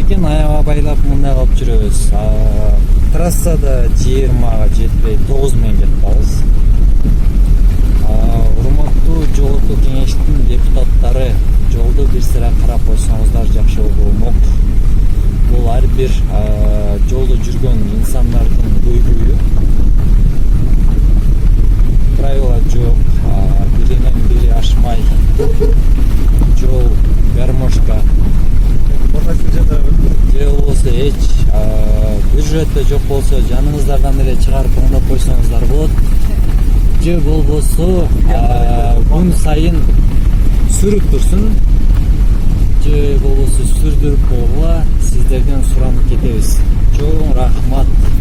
экен, аябай байлап мындай кылып жүрөбүз. Трассада 20-га жетпей 9 менен кетип калабыз. Урматтуу жол окуу кеңештин депутаттары, жолду бир сыра карап койсоңуздар жакшы болмок. Бул ар бир жолдо жүргөн инсандардын көйгөйү. Правила жок, биринен бири ашмай, жол гармошка же болбосо эч бюджетте жок болсо жаныңыздардан эле чыгарып оңдоп койсоңуздар болот. Же болбосо күн сайын сүрүп турсун, же болбосо сүрдүрүп койгула сиздерден суранып кетебиз. Чоң рахмат.